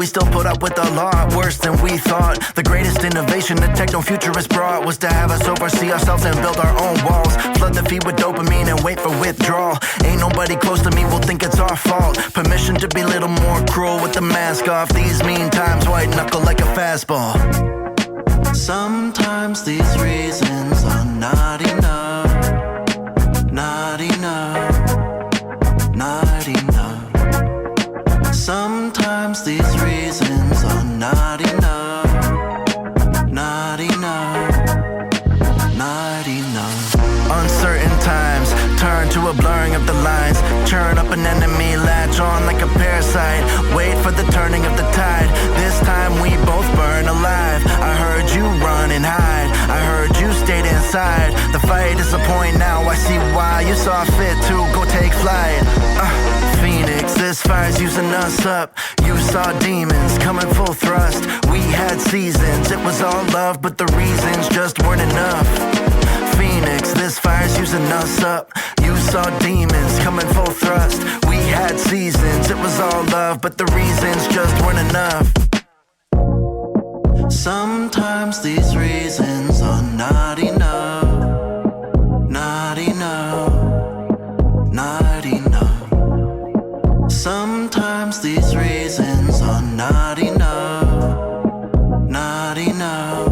we still put up with a lot worse than we thought. The greatest innovation the techno-futurists brought was to have us oversee ourselves and build our own walls. Flood the feed with dopamine and wait for withdrawal. Ain't nobody close to me will think it's our fault. Permission to be a little more cruel with the mask off. These mean times, white knuckle like a fastball. Sometimes these reasons are not enough. Not enough. Not enough. Sometimes these reasons are not enough. Not enough. Not enough. Uncertain times turn to a blurring of the lines. Churn up an enemy, latch on like a parasite. Wait for the turning of the tide. This time we both burn alive. I heard you run and hide. I heard you stayed inside. The fight is a point now. I see why you saw fit to go take flight. Phoenix, this fire's using us up. You saw demons coming full thrust. We had seasons, it was all love, but the reasons just weren't enough. Phoenix, this fire's using us up. You saw demons coming full thrust. We had seasons, it was all love, but the reasons just weren't enough. Sometimes these reasons are not enough. Not enough. Not enough. Sometimes these reasons are not enough. Not enough.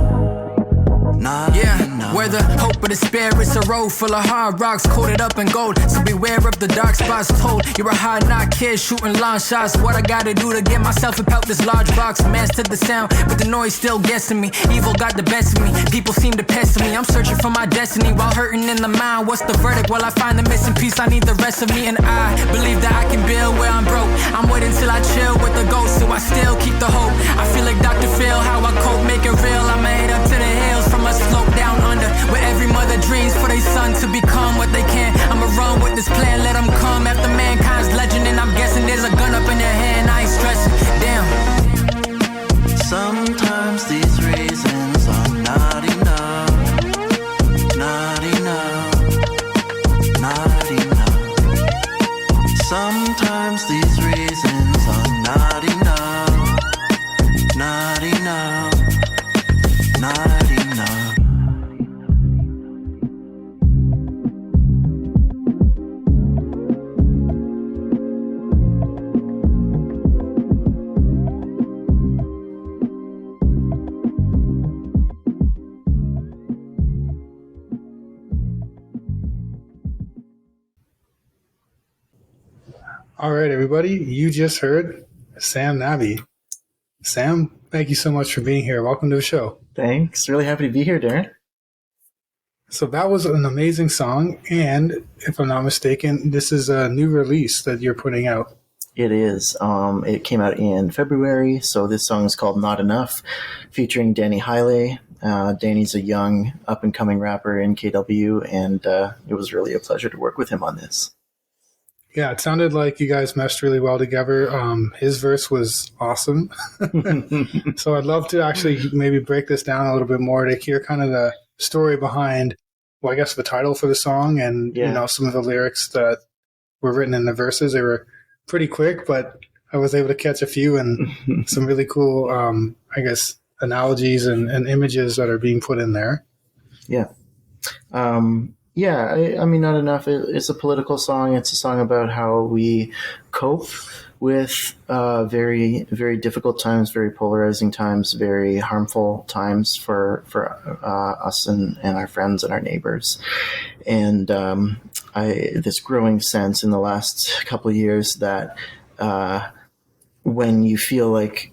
Not enough. Where the hope of despair is a road full of hard rocks coated up in gold. So beware of the dark spots told. You're a hard knock kid shooting long shots. What I gotta do to get myself up out this large box. Man's to the sound, but the noise still gets to me. Evil got the best of me. People seem to pester me. I'm searching for my destiny while hurting in the mind. What's the verdict? Well, I find the missing piece. I need the rest of me, and I believe that I can build where I'm broke. I'm waiting till I chill with the ghost, so I still keep the hope. I feel like Dr. Phil, how I cope, make it real. I made up to the hills from a slope down under, where every mother dreams for their son to become what they can. I'ma run with this plan, let them come after mankind's legend. And I'm guessing there's a gun up in their hand, I ain't stressing, damn. Sometimes these reasons are not enough. Not enough. Not enough. Sometimes these reasons are not enough. Not enough. Not enough. All right, everybody, you just heard Sam Nabi. Sam, thank you so much for being here. Welcome to the show. Thanks. Really happy to be here, Darren. So that was an amazing song, and if I'm not mistaken, this is a new release that you're putting out. It is. It came out in February, so this song is called Not Enough, featuring Danny Haile. Danny's a young, up-and-coming rapper in KW, and it was really a pleasure to work with him on this. Yeah, it sounded like you guys meshed really well together. His verse was awesome. So I'd love to actually maybe break this down a little bit more to hear kind of the story behind, well, I guess the title for the song and, you know, some of the lyrics that were written in the verses. They were pretty quick, but I was able to catch a few and some really cool, I guess, analogies and images that are being put in there. Yeah. I mean, Not Enough. It's a political song. It's a song about how we cope with very, very difficult times, very polarizing times, very harmful times for us and our friends and our neighbors. And this growing sense in the last couple of years that when you feel like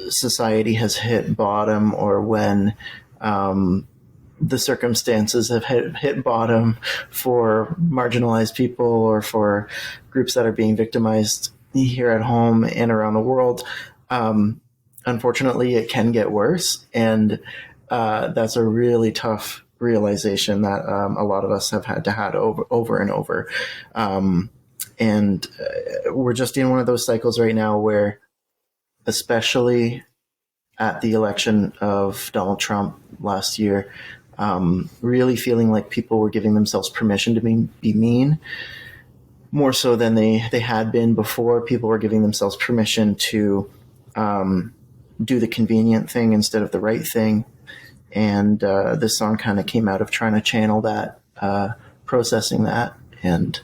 society has hit bottom, or when the circumstances have hit bottom for marginalized people or for groups that are being victimized here at home and around the world, unfortunately, it can get worse. And that's a really tough realization that a lot of us have had over and over. And we're just in one of those cycles right now where, especially at the election of Donald Trump last year, really feeling like people were giving themselves permission to be mean, more so than they had been before. People were giving themselves permission to do the convenient thing instead of the right thing. And this song kind of came out of trying to channel that, processing that, and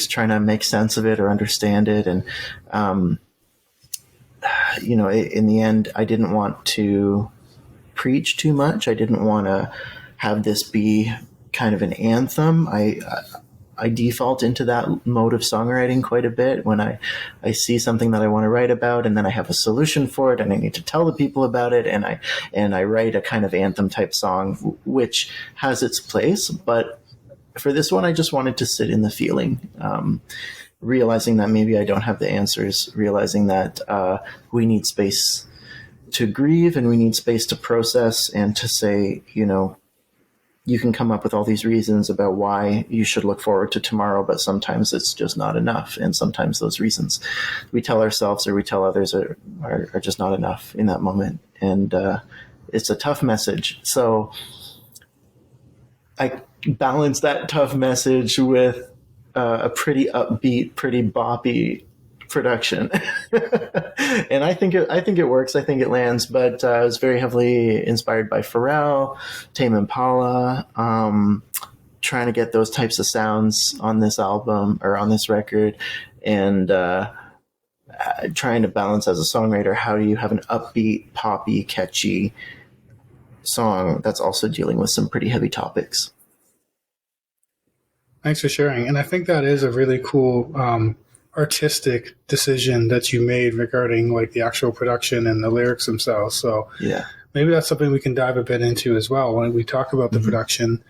trying to make sense of it or understand it. And, in the end, I didn't want to preach too much. I didn't want to have this be kind of an anthem. I default into that mode of songwriting quite a bit when I see something that I want to write about, and then I have a solution for it, and I need to tell the people about it, and I write a kind of anthem type song, which has its place. But for this one, I just wanted to sit in the feeling, realizing that maybe I don't have the answers, realizing that we need space to grieve, and we need space to process, and to say, you can come up with all these reasons about why you should look forward to tomorrow, but sometimes it's just not enough. And sometimes those reasons we tell ourselves or we tell others are just not enough in that moment. And it's a tough message. So I balance that tough message with a pretty upbeat, pretty boppy production. And I think it works. I think it lands, but I was very heavily inspired by Pharrell, Tame Impala, trying to get those types of sounds on this album or on this record, and trying to balance as a songwriter, how do you have an upbeat, poppy, catchy song that's also dealing with some pretty heavy topics. Thanks for sharing. And I think that is a really cool artistic decision that you made regarding like the actual production and the lyrics themselves. So yeah, maybe that's something we can dive a bit into as well when we talk about the production.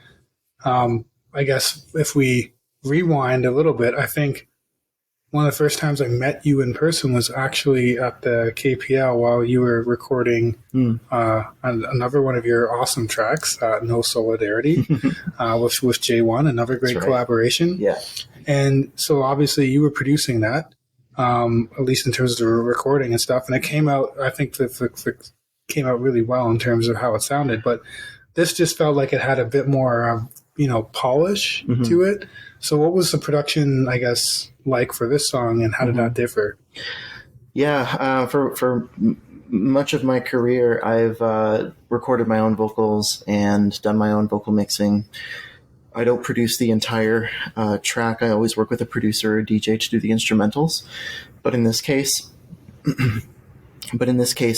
I guess if we rewind a little bit, I think one of the first times I met you in person was actually at the KPL while you were recording another one of your awesome tracks, No Solidarity, with J1, another great collaboration. Yeah. And so obviously you were producing that, at least in terms of the recording and stuff. And it came out, I think that came out really well in terms of how it sounded. But this just felt like it had a bit more, polish to it. So what was the production, I guess, like for this song, and how did that differ? Yeah, for much of my career, I've recorded my own vocals and done my own vocal mixing. I don't produce the entire track. I always work with a producer or a DJ to do the instrumentals. But in this case,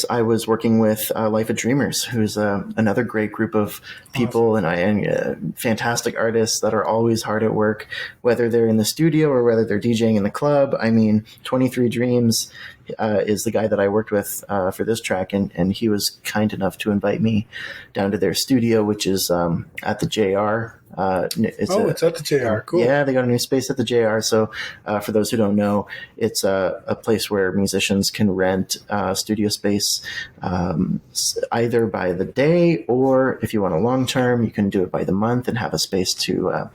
I was working with Life of Dreamers, who's another great group of people and fantastic artists that are always hard at work, whether they're in the studio or whether they're DJing in the club. I mean, 23 Dreams is the guy that I worked with for this track, and he was kind enough to invite me down to their studio, which is at the JR. It's at the JR. Cool. Yeah, they got a new space at the JR. So for those who don't know, it's a place where musicians can rent studio space either by the day, or if you want a long term, you can do it by the month and have a space to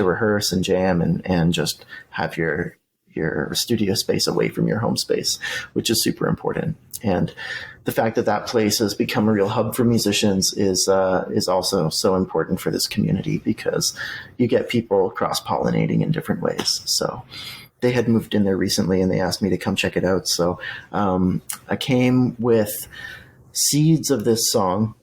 rehearse and jam and just have your studio space away from your home space, which is super important. And the fact that place has become a real hub for musicians is also so important for this community, because you get people cross-pollinating in different ways. So they had moved in there recently and they asked me to come check it out. So I came with seeds of this song.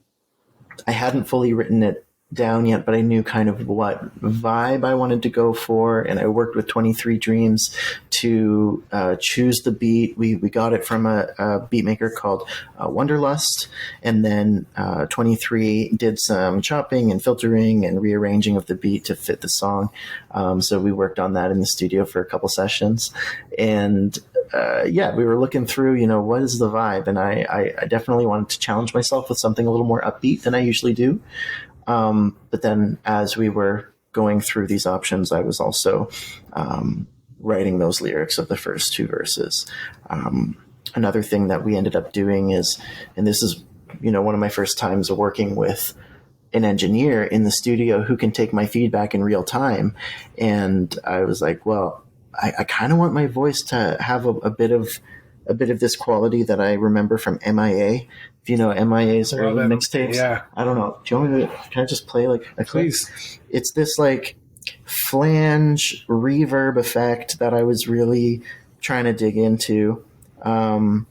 I hadn't fully written it down yet, but I knew kind of what vibe I wanted to go for, and I worked with 23 Dreams to choose the beat. We got it from a beat maker called Wonderlust, and then 23 did some chopping and filtering and rearranging of the beat to fit the song. So we worked on that in the studio for a couple sessions, and we were looking through, what is the vibe, and I definitely wanted to challenge myself with something a little more upbeat than I usually do. But then as we were going through these options, I was also writing those lyrics of the first two verses. Another thing that we ended up doing is, and this is, one of my first times working with an engineer in the studio who can take my feedback in real time. And I was like, well, I kind of want my voice to have a bit of this quality that I remember from MIA. If you know MIA's early mixtapes, yeah. I don't know. Do you want me to? Can I just play like a clip? Please. It's this like flange reverb effect that I was really trying to dig into, and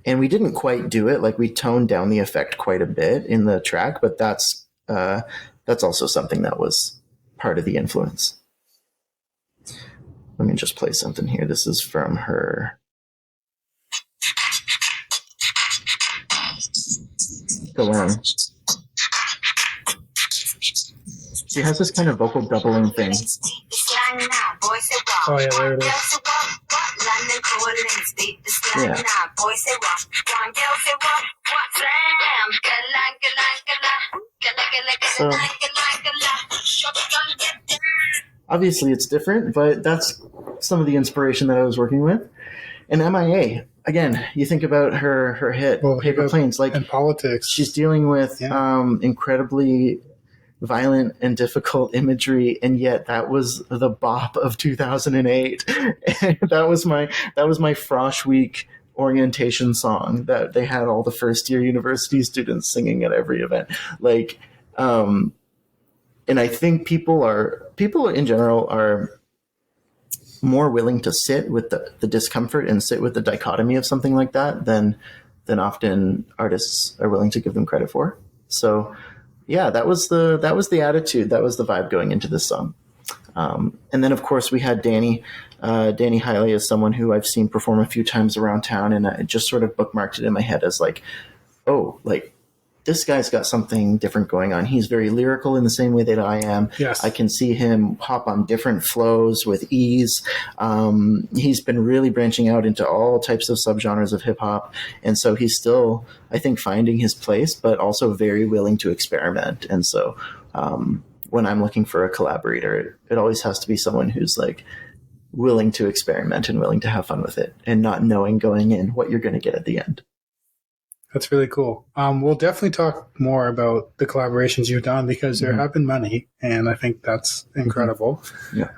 And we didn't quite do it. Like we toned down the effect quite a bit in the track, but that's also something that was part of the influence. Let me just play something here. This is from her. Go on. She has this kind of vocal doubling thing. Oh yeah, there it is. Yeah. So obviously it's different, but that's some of the inspiration that I was working with. And MIA, again, you think about her hit, Paper Planes, like in politics. She's dealing with incredibly violent and difficult imagery, and yet that was the bop of 2008. that was my Frosh Week orientation song that they had all the first year university students singing at every event. Like, and I think people in general are more willing to sit with the discomfort and sit with the dichotomy of something like that than often artists are willing to give them credit for. So yeah, that was the attitude, that was the vibe going into this song. And then of course we had Danny. Danny Hiley is someone who I've seen perform a few times around town, and I just sort of bookmarked it in my head as like, oh, like this guy's got something different going on. He's very lyrical in the same way that I am. Yes. I can see him hop on different flows with ease. He's been really branching out into all types of subgenres of hip hop. And so he's still, I think, finding his place, but also very willing to experiment. And so when I'm looking for a collaborator, it always has to be someone who's like willing to experiment and willing to have fun with it and not knowing going in what you're going to get at the end. That's really cool. We'll definitely talk more about the collaborations you've done, because there have been many, and I think that's incredible. Yeah.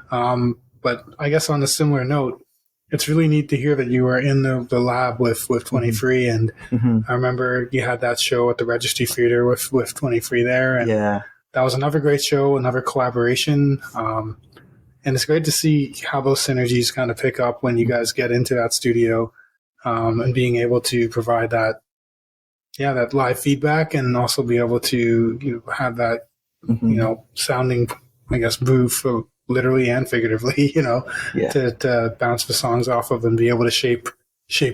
But I guess on a similar note, it's really neat to hear that you were in the lab with 23, and I remember you had that show at the Registry Theater with 23 there, and that was another great show, another collaboration. And it's great to see how those synergies kind of pick up when you guys get into that studio, and being able to provide that live feedback, and also be able to have that sounding, I guess, booth, literally and figuratively, to bounce the songs off of and be able to shape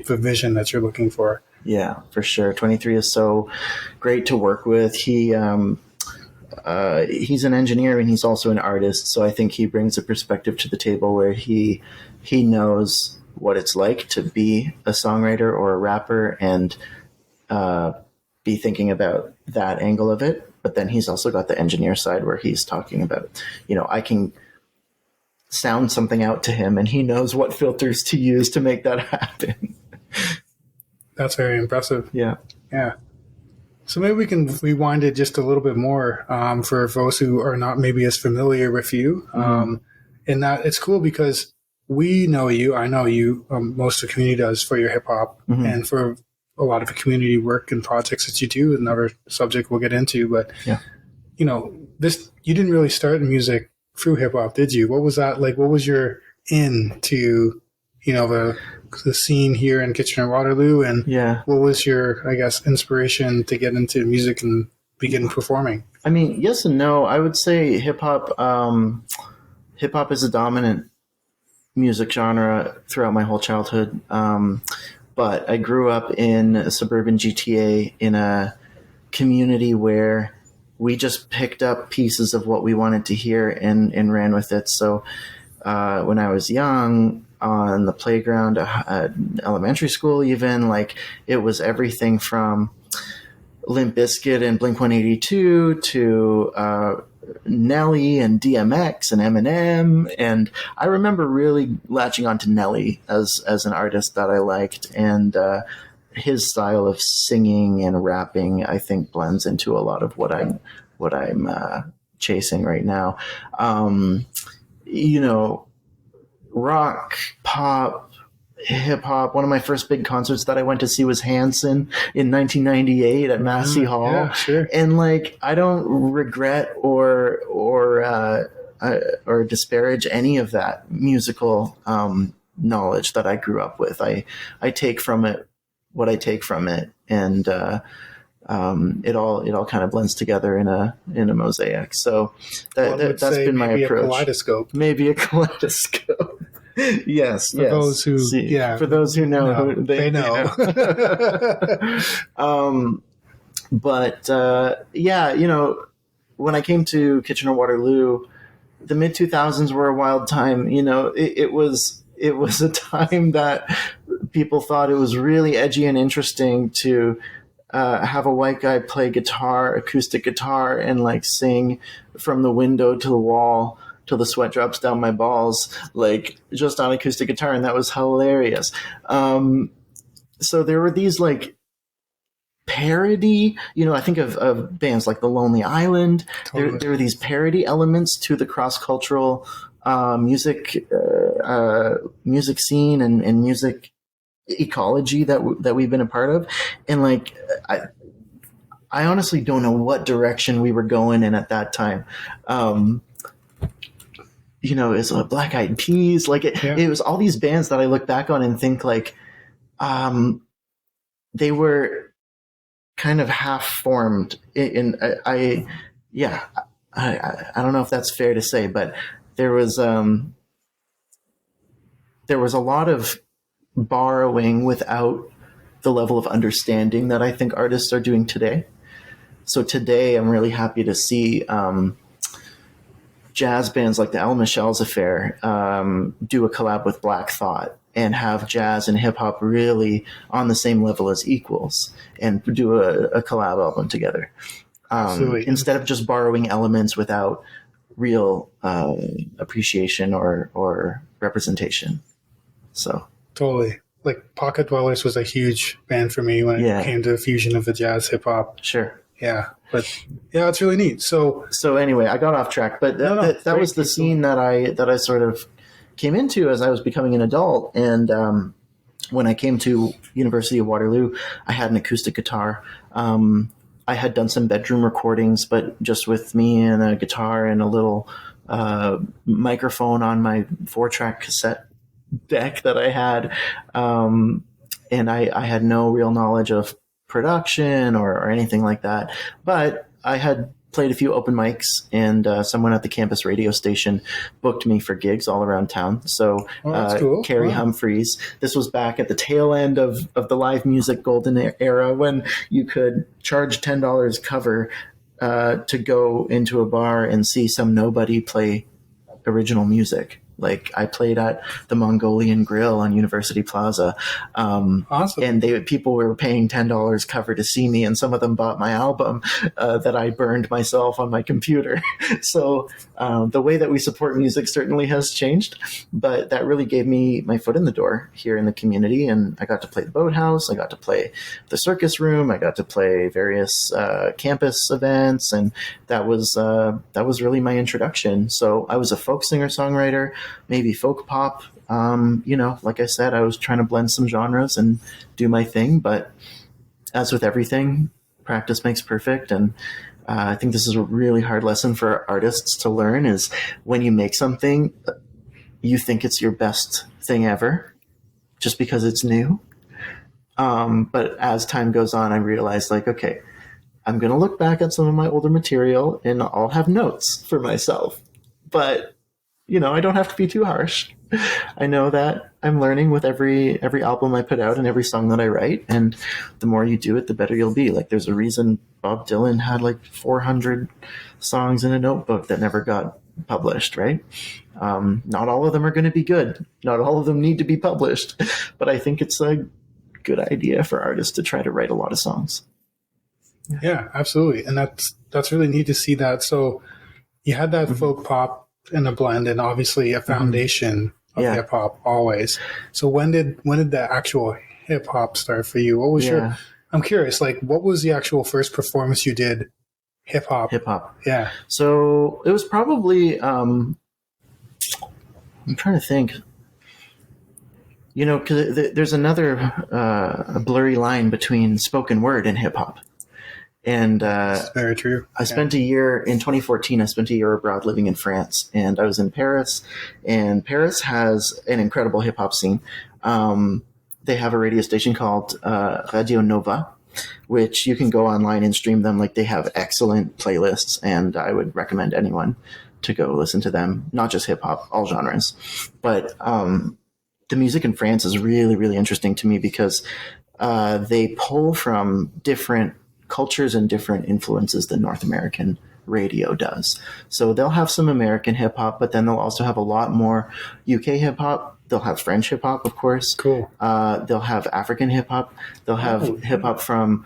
the vision that you're looking for. Yeah, for sure. 23 is so great to work with. He's an engineer and he's also an artist, so I think he brings a perspective to the table where he knows what it's like to be a songwriter or a rapper and be thinking about that angle of it. But then he's also got the engineer side where he's talking about, I can sound something out to him and he knows what filters to use to make that happen. That's very impressive. Yeah. Yeah. So maybe we can rewind it just a little bit more for those who are not maybe as familiar with you. In that it's cool because we know you, I know you, most of the community does, for your hip hop and for a lot of the community work and projects that you do. Another subject we'll get into, but you didn't really start in music through hip hop, did you? What was that like? What was your into, the scene here in Kitchener-Waterloo, and what was your, I guess, inspiration to get into music and begin performing? I mean, yes and no. I would say hip hop is a dominant music genre throughout my whole childhood. But I grew up in a suburban GTA in a community where we just picked up pieces of what we wanted to hear and ran with it. So when I was young, on the playground at elementary school even, like, it was everything from Limp Bizkit and Blink-182 to Nelly and DMX and Eminem. And I remember really latching on to Nelly as an artist that I liked, and his style of singing and rapping, I think, blends into a lot of what I'm chasing right now. Rock, pop, hip hop. One of my first big concerts that I went to see was Hanson in 1998 at Massey Hall. Yeah, sure. And like, I don't regret or disparage any of that musical knowledge that I grew up with. I take from it what I take from it, and it all kind of blends together in a mosaic. So that's been my approach. A kaleidoscope. Maybe a kaleidoscope. Yes. For those who, for those who know, they know. But when I came to Kitchener-Waterloo, the mid 2000s were a wild time. It was a time that people thought it was really edgy and interesting to have a white guy play acoustic guitar, and like sing from the window to the wall till the sweat drops down my balls, like just on acoustic guitar. And that was hilarious. So there were these like parody, I think of bands like The Lonely Island. Totally. There were these parody elements to the cross-cultural music scene and music ecology that we've been a part of. And like, I honestly don't know what direction we were going in at that time. It's Black Eyed Peas. Like it was all these bands that I look back on and think like, they were kind of half formed I don't know if that's fair to say, but there was a lot of borrowing without the level of understanding that I think artists are doing today. So today I'm really happy to see jazz bands like the El Michel's Affair do a collab with Black Thought and have jazz and hip hop really on the same level as equals, and do a collab album together. Instead of just borrowing elements without real appreciation or representation. So totally. Like Pocket Dwellers was a huge band for me when it came to the fusion of the jazz hip hop. Sure. Yeah. But yeah, it's really neat. So anyway, I got off track, but that was the scene that I sort of came into as I was becoming an adult. And when I came to University of Waterloo, I had an acoustic guitar. I had done some bedroom recordings, but just with me and a guitar and a little microphone on my 4-track cassette deck that I had. And I had no real knowledge of production or anything like that. But I had played a few open mics, and someone at the campus radio station booked me for gigs all around town. So that's cool. Carrie Humphreys, this was back at the tail end of the live music golden era, when you could charge $10 cover to go into a bar and see some nobody play original music. Like I played at the Mongolian Grill on University Plaza. Awesome. And people were paying $10 cover to see me, and some of them bought my album that I burned myself on my computer. So the way that we support music certainly has changed, but that really gave me my foot in the door here in the community. And I got to play the Boathouse. I got to play the Circus Room. I got to play various campus events, and that was really my introduction. So I was a folk singer-songwriter, maybe folk pop. Like I said, I was trying to blend some genres and do my thing, but as with everything, practice makes perfect. And I think this is a really hard lesson for artists to learn, is when you make something, you think it's your best thing ever just because it's new. But as time goes on, I realized like, okay, I'm going to look back at some of my older material and I'll have notes for myself, but I don't have to be too harsh. I know that I'm learning with every album I put out and every song that I write. And the more you do it, the better you'll be. Like there's a reason Bob Dylan had like 400 songs in a notebook that never got published, right? Not all of them are going to be good. Not all of them need to be published. But I think it's a good idea for artists to try to write a lot of songs. Yeah, absolutely. And that's really neat to see that. So you had that folk pop in a blend, and obviously a foundation of hip hop always. So when did the actual hip hop start for you? What was I'm curious, like what was the actual first performance you did hip hop? Yeah. So it was probably I'm trying to think. Because there's another a blurry line between spoken word and hip hop. And that's very true. I spent a year in 2014. I spent a year abroad living in France, and I was in Paris. And Paris has an incredible hip hop scene, they have a radio station called Radio Nova, which you can go online and stream them. Like, they have excellent playlists, and I would recommend anyone to go listen to them. Not just hip hop, all genres. But the music in France is really, really interesting to me because they pull from different cultures and different influences than North American radio does. So they'll have some American hip hop, but then they'll also have a lot more UK hip hop. They'll have French hip hop, of course. Cool. They'll have African hip hop. They'll have hip hop from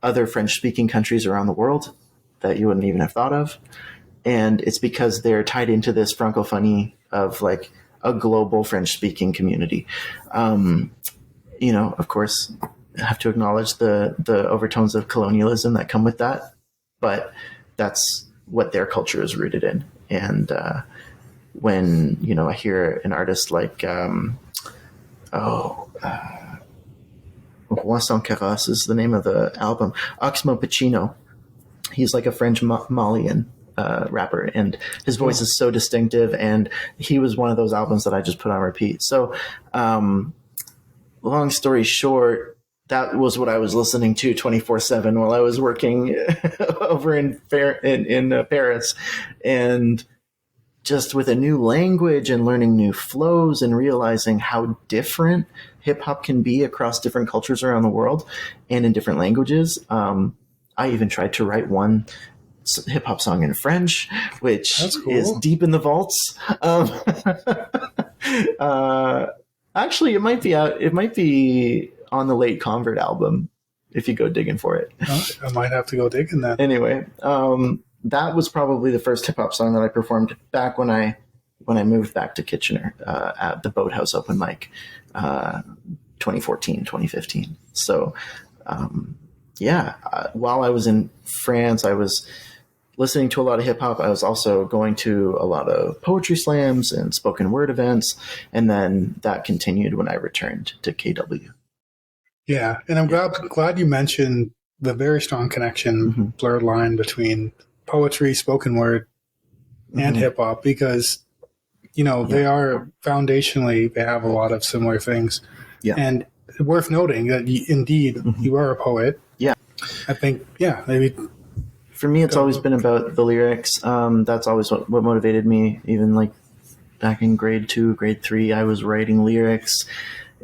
other French speaking countries around the world that you wouldn't even have thought of. And it's because they're tied into this francophonie of like a global French speaking community. Of course, I have to acknowledge the overtones of colonialism that come with that, but that's what their culture is rooted in. And when, I hear an artist like, Roi Sans Carrosse is the name of the album, Oxmo Puccino, he's like a French Malian rapper, and his voice is so distinctive, and he was one of those albums that I just put on repeat. So long story short, that was what I was listening to 24/7 while I was working over in Paris, and just with a new language and learning new flows and realizing how different hip hop can be across different cultures around the world and in different languages. I even tried to write one hip hop song in French, which cool. is deep in the vaults. Actually, it might be out. It might be on the Late Convert album if you go digging for it. I might have to go digging that. Anyway, that was probably the first hip hop song that I performed back when I moved back to Kitchener at the Boathouse open mic, 2014, 2015. So, while I was in France, I was listening to a lot of hip hop. I was also going to a lot of poetry slams and spoken word events. And then that continued when I returned to KW. Yeah. And I'm glad you mentioned the very strong connection, blurred line between poetry, spoken word, and hip hop, because, they are foundationally, they have a lot of similar things. Yeah. And worth noting that indeed you are a poet. Yeah. I think, maybe. For me, it's always been about the lyrics. That's always what motivated me. Even like back in grade 2, grade 3, I was writing lyrics.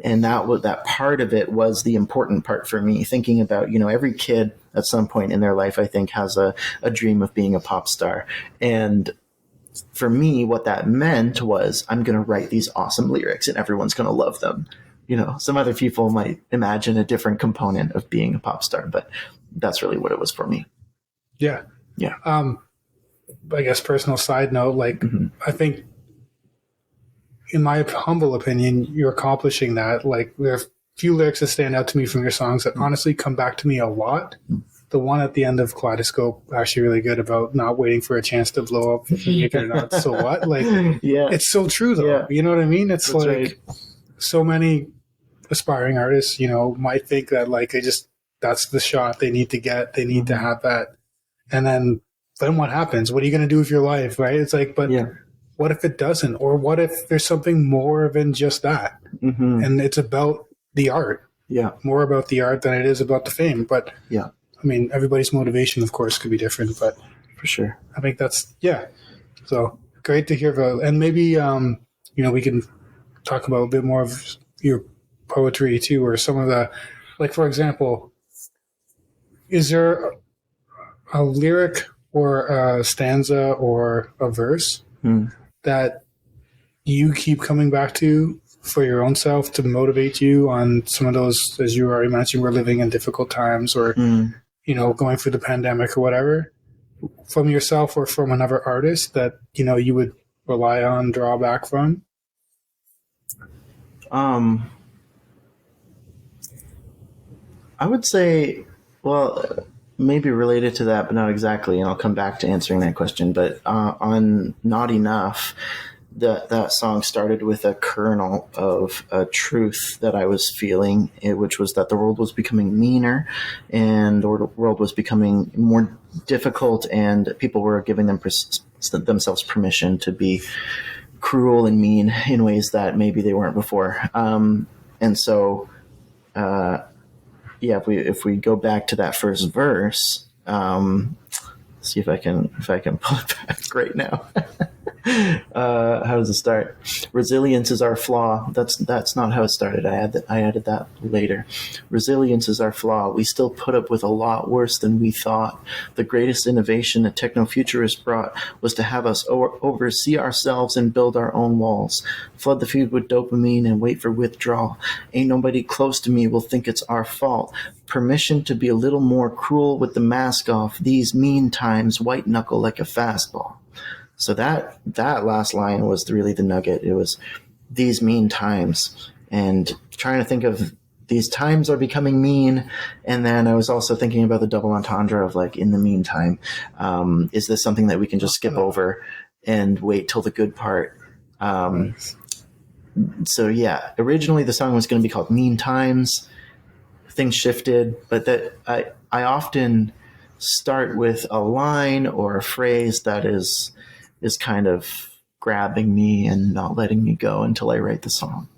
And that part of it was the important part for me, thinking about, every kid at some point in their life, I think, has a dream of being a pop star. And for me, what that meant was I'm going to write these awesome lyrics and everyone's going to love them. Some other people might imagine a different component of being a pop star, but that's really what it was for me. Yeah. Yeah. I guess personal side note, I think, in my humble opinion, you're accomplishing that. Like, there are a few lyrics that stand out to me from your songs that honestly come back to me a lot. The one at the end of Kaleidoscope, actually really good, about not waiting for a chance to blow up, if you make it or not. So what? It's so true though. Yeah. You know what I mean? It's that's right. So many aspiring artists, might think that that's the shot they need to get. They need to have that. And then what happens? What are you going to do with your life? Right? It's what if it doesn't? Or what if there's something more than just that? And it's about the art. Yeah. More about the art than it is about the fame. But I mean, everybody's motivation, of course, could be different, but for sure. I think that's, So great to hear about, and maybe, we can talk about a bit more of your poetry too, or some of the, for example, is there a lyric or a stanza or a verse that you keep coming back to for your own self to motivate you on some of those, as you already mentioned, we're living in difficult times, or, going through the pandemic or whatever, from yourself or from another artist that, you would rely on, draw back from? I would say, maybe related to that, but not exactly. And I'll come back to answering that question. But on Not Enough, that song started with a kernel of a truth that I was feeling, which was that the world was becoming meaner and the world was becoming more difficult, and people were giving themselves permission to be cruel and mean in ways that maybe they weren't before. And so if we go back to that first verse, see if I can pull it back right now. How does it start? Resilience is our flaw. That's not how it started. I added that later. Resilience is our flaw. We still put up with a lot worse than we thought. The greatest innovation a techno-futurist brought was to have us oversee ourselves and build our own walls. Flood the feed with dopamine and wait for withdrawal. Ain't nobody close to me will think it's our fault. Permission to be a little more cruel with the mask off. These mean times white knuckle like a fastball. So that last line was really the nugget. It was these mean times, and trying to think of these times are becoming mean. And then I was also thinking about the double entendre of like, in the meantime, is this something that we can just skip over and wait till the good part? So yeah, originally the song was going to be called Mean Times. Things shifted, but that I often start with a line or a phrase that is kind of grabbing me and not letting me go until I write the song.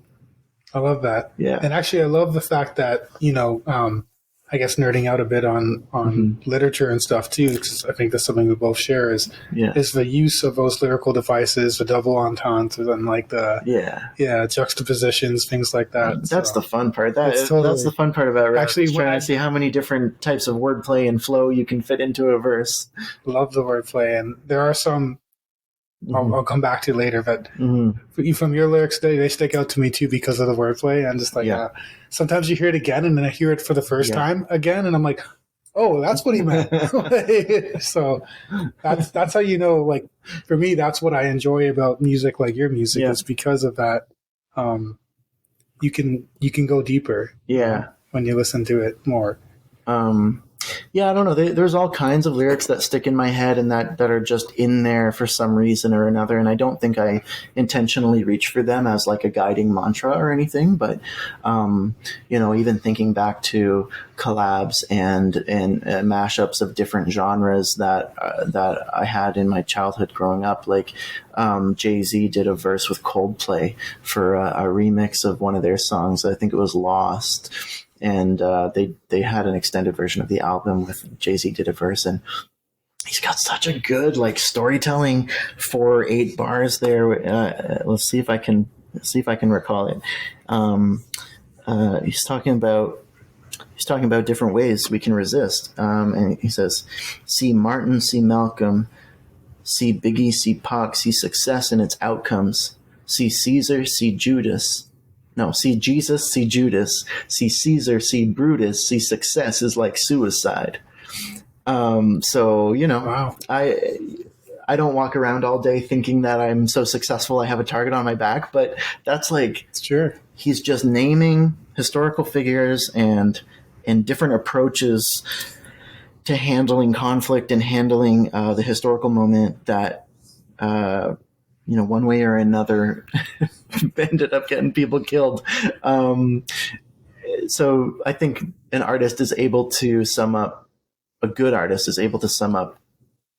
I love that. Yeah. And actually, I love the fact that, I guess nerding out a bit on literature and stuff too, because I think that's something we both share is the use of those lyrical devices, the double entendres, and like the juxtapositions, things like that. That's the fun part. That's the fun part about rap. Actually, trying to see how many different types of wordplay and flow you can fit into a verse. Love the wordplay, and there are some. I'll come back to later, but from your lyrics, they stick out to me too because of the wordplay. And just like sometimes you hear it again, and then I hear it for the first time again, and I'm like, "Oh, that's what he meant." So that's how you know. Like for me, that's what I enjoy about music, like your music, is because of that. You can go deeper. Yeah, when you listen to it more. I don't know. There's all kinds of lyrics that stick in my head and that are just in there for some reason or another. And I don't think I intentionally reach for them as like a guiding mantra or anything. But, even thinking back to collabs and mashups of different genres that I had in my childhood growing up, like Jay-Z did a verse with Coldplay for a remix of one of their songs. I think it was Lost. And they had an extended version of the album with Jay-Z did a verse, and he's got such a good like storytelling 4 or 8 bars there. Let's see if I can recall it. He's talking about different ways we can resist, and he says, "See Martin, see Malcolm, see Biggie, see Pac, see success and its outcomes. See Caesar, see Judas." No, see Jesus, see Judas, see Caesar, see Brutus, see success is like suicide. Wow. I don't walk around all day thinking that I'm so successful I have a target on my back, but that's like, sure. He's just naming historical figures and different approaches to handling conflict and handling the historical moment that, one way or another ended up getting people killed. So I think a good artist is able to sum up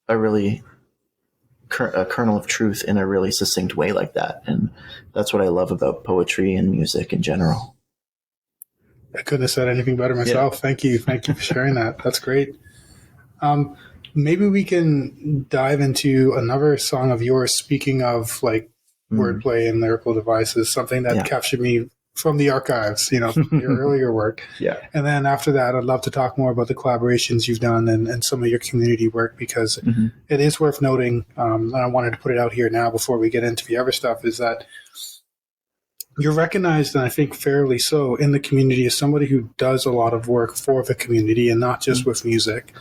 a really a kernel of truth in a really succinct way like that. And that's what I love about poetry and music in general. I couldn't have said anything better myself. Yeah. Thank you for sharing that. That's great. Maybe we can dive into another song of yours, speaking of like wordplay and lyrical devices, something that captured me from the archives, from your earlier work. Yeah. And then after that, I'd love to talk more about the collaborations you've done and some of your community work, because it is worth noting, and I wanted to put it out here now before we get into the other stuff, is that you're recognized, and I think fairly so, in the community as somebody who does a lot of work for the community and not just with music.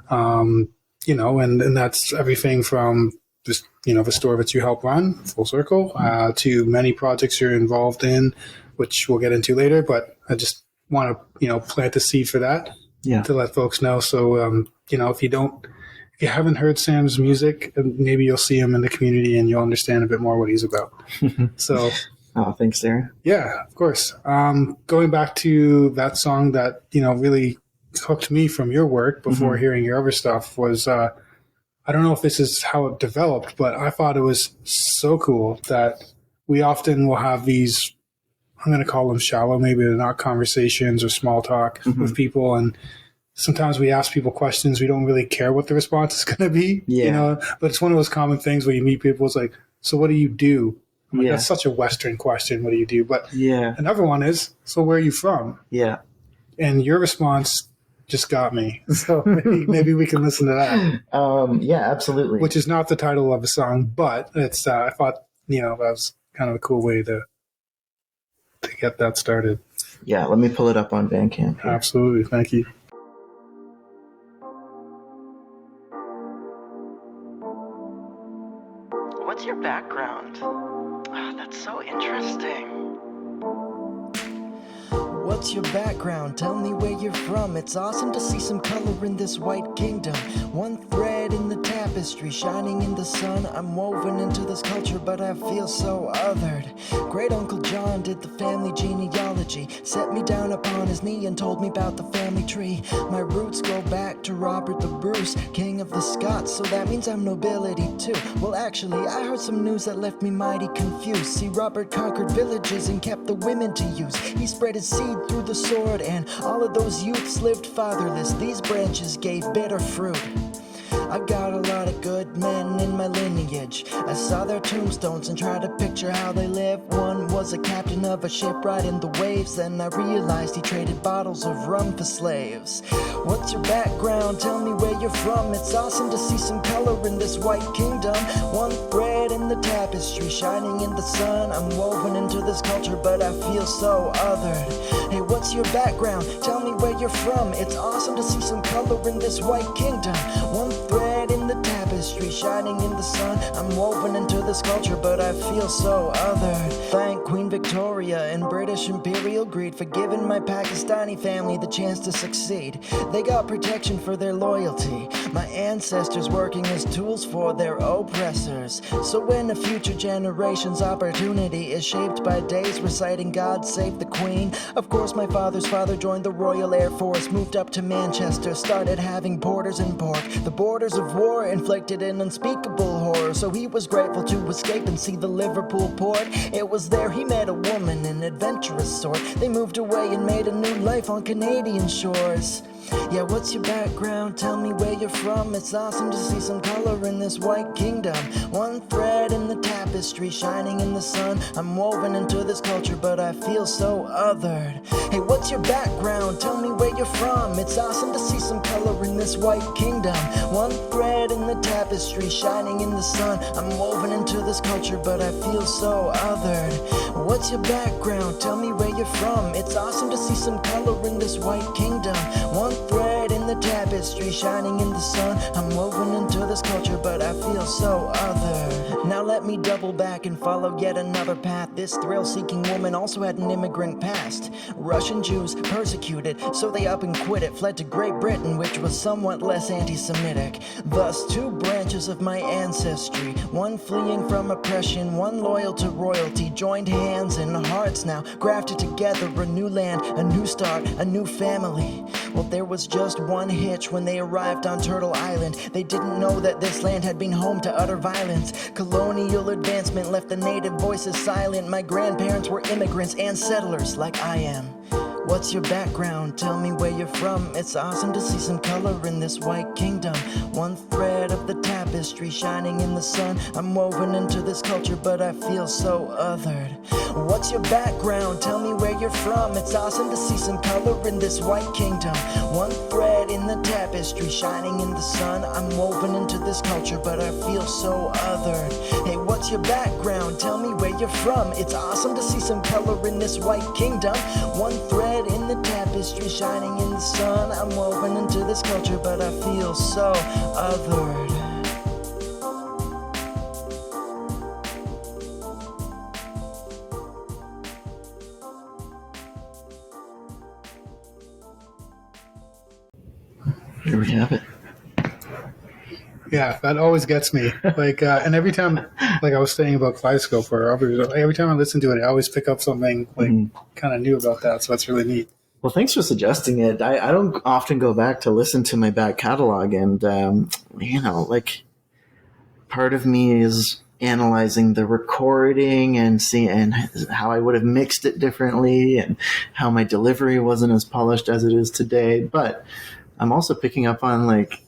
And that's everything from just, the store that you help run, full circle, to many projects you're involved in, which we'll get into later. But I just want to, plant the seed for that to let folks know. So, if you haven't heard Sam's music, maybe you'll see him in the community and you'll understand a bit more what he's about. So, oh, thanks, Sarah. Yeah, of course. Going back to that song that, really hooked me from your work before hearing your other stuff was, I don't know if this is how it developed, but I thought it was so cool that we often will have these I'm going to call them shallow. Maybe they're not conversations or small talk with people. And sometimes we ask people questions. We don't really care what the response is going to be, but it's one of those common things where you meet people. It's like, so what do you do? I'm like, that's such a Western question. What do you do? But another one is, so where are you from? Yeah. And your response just got me. So maybe we can listen to that. Yeah, absolutely. Which is not the title of a song, but it's, I thought, that was kind of a cool way to get that started. Yeah, let me pull it up on Bandcamp here. Absolutely. Thank you. What's your background? Oh, that's so interesting. What's your background? Tell me where you're from. It's awesome to see some color in this white kingdom. One thread in the tapestry, shining in the sun. I'm woven into this culture, but I feel so othered. Great Uncle John did the family genealogy, set me down upon his knee and told me about the family tree. My roots go back to Robert the Bruce, king of the Scots, so that means I'm nobility too. Well, actually, I heard some news that left me mighty confused. See, Robert conquered villages and kept the women to use. He spread his seed through the sword, and all of those youths lived fatherless. These branches gave bitter fruit. I've got a lot of good men in my lineage. I saw their tombstones and tried to picture how they lived. One was a captain of a ship riding the waves, and I realized he traded bottles of rum for slaves. What's your background? Tell me where you're from. It's awesome to see some color in this white kingdom. One thread in the tapestry, shining in the sun. I'm woven into this culture, but I feel so othered. Hey, what's your background? Tell me where you're from. It's awesome to see some color in this white kingdom. One thread in the tapestry, shining in the sun. I'm woven into this culture, but I feel so othered. Thank Queen Victoria and British Imperial greed for giving my Pakistani family the chance to succeed. They got protection for their loyalty, my ancestors working as tools for their oppressors. So when a future generation's opportunity is shaped by days reciting God Save the Queen, of course my father's father joined the Royal Air Force, moved up to Manchester, started having porters and pork. The borders of war inflicted an unspeakable horror, so he was grateful to escape and see the Liverpool port. It was there he met a woman, an adventurous sort. They moved away and made a new life on Canadian shores. Yeah, what's your background? Tell me where you're from. It's awesome to see some color in this white kingdom. One thread in the tapestry, shining in the sun. I'm woven into this culture, but I feel so othered. Hey, what's your background? Tell me where you're from. It's awesome to see some color in this white kingdom. One thread in the tapestry, shining in the sun. I'm woven into this culture, but I feel so othered. What's your background? Tell me where you're from. It's awesome to see some color in this white kingdom. One thread in the tapestry, shining in the sun. I'm woven into this culture, but I feel so othered. Now let me double back and follow yet another path. This thrill-seeking woman also had an immigrant past. Russian Jews persecuted, so they up and quit it. Fled to Great Britain, which was somewhat less anti-Semitic. Thus, two branches of my ancestry, one fleeing from oppression, one loyal to royalty, joined hands and hearts now, grafted together, a new land, a new start, a new family. Well, there was just one hitch when they arrived on Turtle Island. They didn't know that this land had been home to utter violence. Colonial advancement left the native voices silent. My grandparents were immigrants and settlers like I am. What's your background? Tell me where you're from. It's awesome to see some color in this white kingdom. One thread of the tapestry, shining in the sun. I'm woven into this culture, but I feel so othered. What's your background? Tell me where you're from. It's awesome to see some color in this white kingdom. One thread in the tapestry, shining in the sun. I'm woven into this culture, but I feel so othered. Hey, what's your background? Tell me where you're from. It's awesome to see some color in this white kingdom. One thread in the tapestry, shining in the sun. I'm woven into this culture, but I feel so othered. Here we have it. Yeah, that always gets me. Like, and every time, like I was saying about Kaleidoscope, or every time I listen to it, I always pick up something like kind of new about that. So that's really neat. Well, thanks for suggesting it. I don't often go back to listen to my back catalog, and like part of me is analyzing the recording and seeing and how I would have mixed it differently and how my delivery wasn't as polished as it is today. But I'm also picking up on like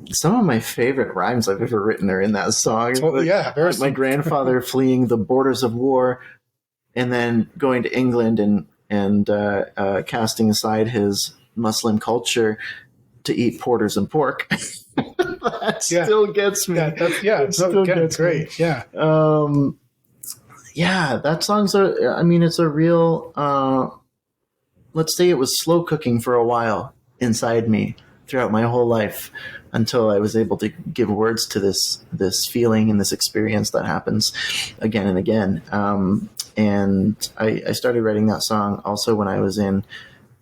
some of my favorite rhymes I've ever written are in that song. Oh, yeah, very my grandfather fleeing the borders of war and then going to England and casting aside his Muslim culture to eat porters and pork. That still gets me. It's great. Yeah. That song's it's a real, let's say it was slow cooking for a while inside me throughout my whole life until I was able to give words to this feeling and this experience that happens again and again. And I started writing that song also when I was in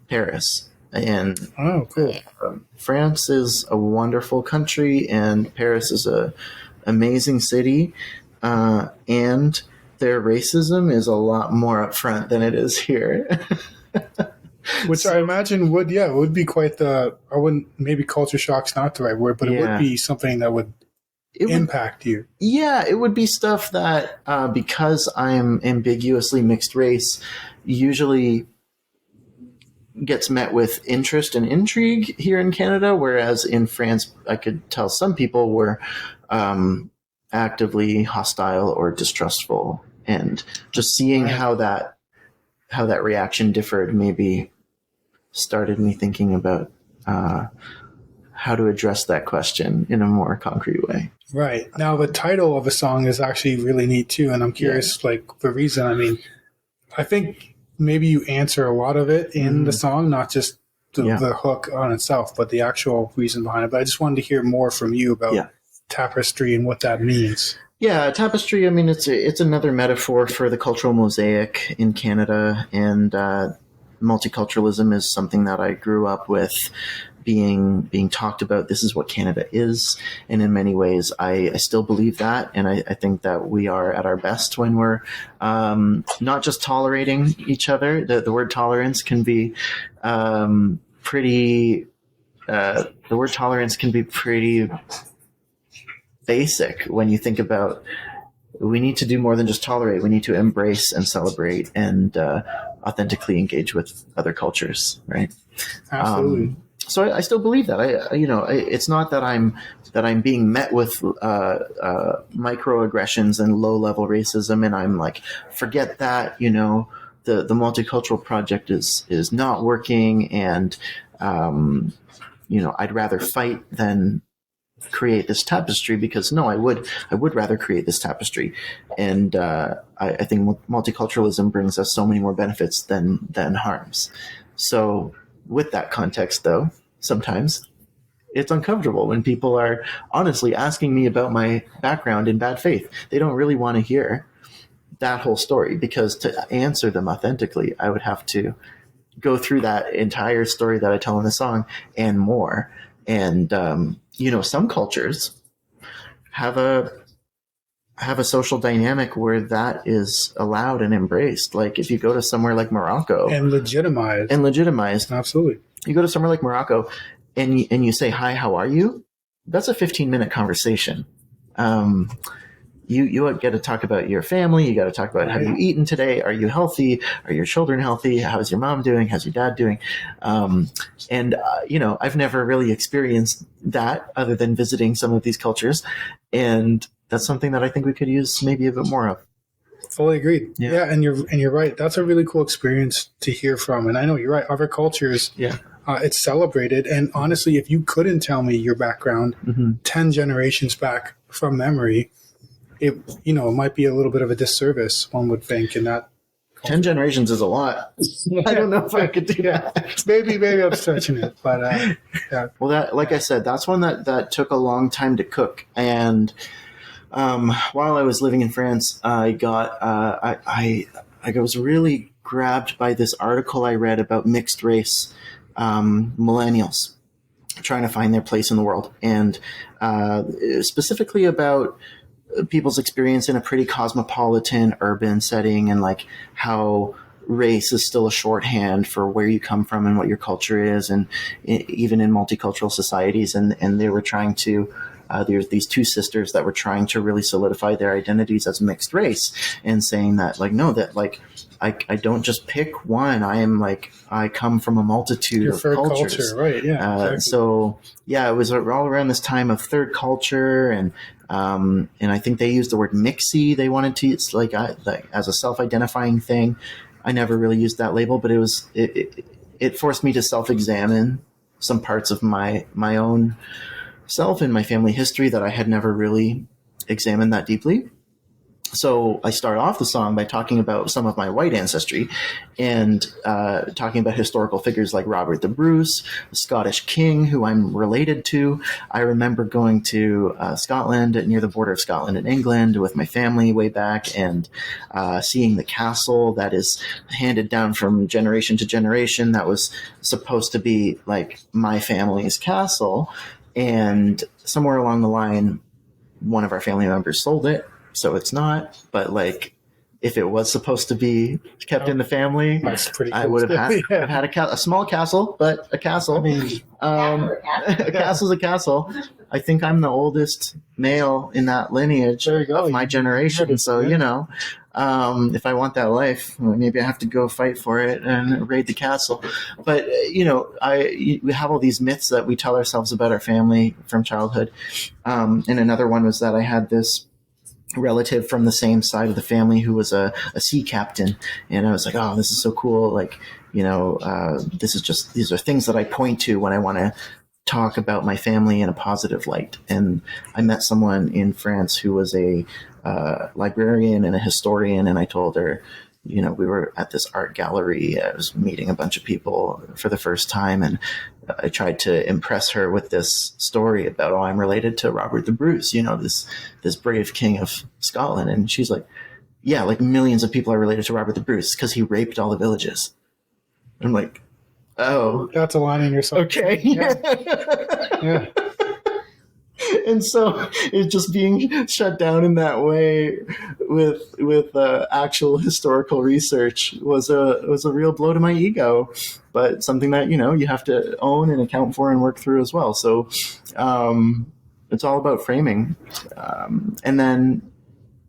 Paris. And oh, cool. France is a wonderful country, and Paris is a amazing city, and their racism is a lot more upfront than it is here. Which I imagine would be quite the. I wouldn't, maybe culture shock's not the right word, but it would be something that would impact you. Yeah, it would be stuff that because I'm ambiguously mixed race, usually gets met with interest and intrigue here in Canada, whereas in France, I could tell some people were actively hostile or distrustful, and just seeing how that reaction differed maybe started me thinking about how to address that question in a more concrete way. Right. Now, the title of a song is actually really neat too, and I'm curious, like the reason. I mean, I think maybe you answer a lot of it in the song, not just the hook on itself, but the actual reason behind it. But I just wanted to hear more from you about Tapestry and what that means. Yeah, Tapestry, I mean, it's another metaphor for the cultural mosaic in Canada, and multiculturalism is something that I grew up with being talked about. This is what Canada is, and in many ways I still believe that, and I think that we are at our best when we're not just tolerating each other. The word tolerance can be pretty basic when you think about we need to do more than just tolerate. We need to embrace and celebrate and authentically engage with other cultures, right? Absolutely. So I still believe that. It's not that I'm being met with microaggressions and low-level racism, and I'm like, forget that. The multicultural project is not working, and I'd rather fight than create this tapestry, because I would rather create this tapestry, and I think multiculturalism brings us so many more benefits than harms. So with that context, though, sometimes it's uncomfortable when people are honestly asking me about my background in bad faith. They don't really want to hear that whole story, because to answer them authentically, I would have to go through that entire story that I tell in the song and more. And some cultures have a social dynamic where that is allowed and embraced. Like if you go to somewhere like Morocco and legitimized. Absolutely. You go to somewhere like Morocco and you say, hi, how are you? That's a 15-minute conversation. You get to talk about your family. You got to talk about, have you eaten today? Are you healthy? Are your children healthy? How's your mom doing? How's your dad doing? I've never really experienced that other than visiting some of these cultures. And that's something that I think we could use maybe a bit more of. Fully agreed. Yeah, and you're right. That's a really cool experience to hear from. And I know you're right. Other cultures, it's celebrated. And honestly, if you couldn't tell me your background 10 generations back from memory, it might be a little bit of a disservice, one would think, in that culture. 10 generations is a lot. I don't know if I could do that. Maybe I'm stretching it, but yeah. Well, I said, that's one that took a long time to cook. And while I was living in France, I was really grabbed by this article I read about mixed race millennials trying to find their place in the world, and specifically about people's experience in a pretty cosmopolitan urban setting, and like how race is still a shorthand for where you come from and what your culture is, and even in multicultural societies. And they were trying to there's these two sisters that were trying to really solidify their identities as mixed race, and saying that like, no, that like I don't just pick one. I come from a multitude Your of third cultures. culture, right? Yeah. Exactly. So yeah, it was all around this time of third culture, and I think they used the word mixy. They wanted to use like as a self-identifying thing. I never really used that label, but it forced me to self-examine some parts of my own self and my family history that I had never really examined that deeply. So I start off the song by talking about some of my white ancestry and talking about historical figures like Robert the Bruce, a Scottish king who I'm related to. I remember going to Scotland, near the border of Scotland and England, with my family way back, and seeing the castle that is handed down from generation to generation that was supposed to be like my family's castle. And somewhere along the line, one of our family members sold it. So it's not, but like if it was supposed to be kept in the family, That's pretty cool. I would have had, Yeah. I've had a small castle, but a castle. I mean, A castle's a castle. I think I'm the oldest male in that lineage There you go. of my generation. So, you know, if I want that life, maybe I have to go fight for it and raid the castle. But, you know, we have all these myths that we tell ourselves about our family from childhood. And another one was that I had this relative from the same side of the family who was a sea captain, and I was like, oh, this is so cool. Like, you know, these are things that I point to when I want to talk about my family in a positive light. And I met someone in France who was a librarian and a historian, and I told her, you know, we were at this art gallery. I was meeting a bunch of people for the first time, and I tried to impress her with this story about, oh, I'm related to Robert the Bruce, you know, this brave king of Scotland. And she's like, yeah, like millions of people are related to Robert the Bruce because he raped all the villages. I'm like, oh, that's aligning yourself. okay. Yeah. Yeah. And so it's just being shut down in that way with actual historical research was a real blow to my ego, but something that, you know, you have to own and account for and work through as well. So it's all about framing. And then,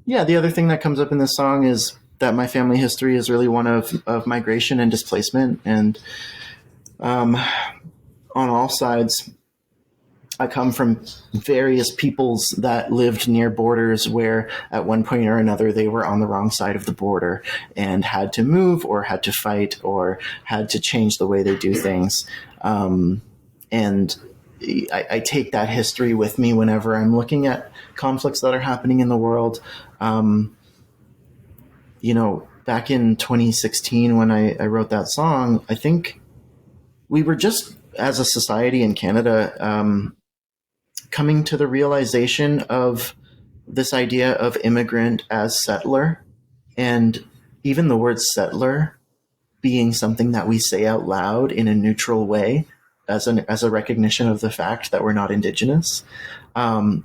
yeah, the other thing that comes up in this song is that my family history is really one of migration and displacement. And on all sides, I come from various peoples that lived near borders where at one point or another they were on the wrong side of the border and had to move or had to fight or had to change the way they do things. And I take that history with me whenever I'm looking at conflicts that are happening in the world. You know, back in 2016 when I wrote that song, I think we were just, as a society in Canada, coming to the realization of this idea of immigrant as settler, and even the word settler being something that we say out loud in a neutral way as a recognition of the fact that we're not Indigenous,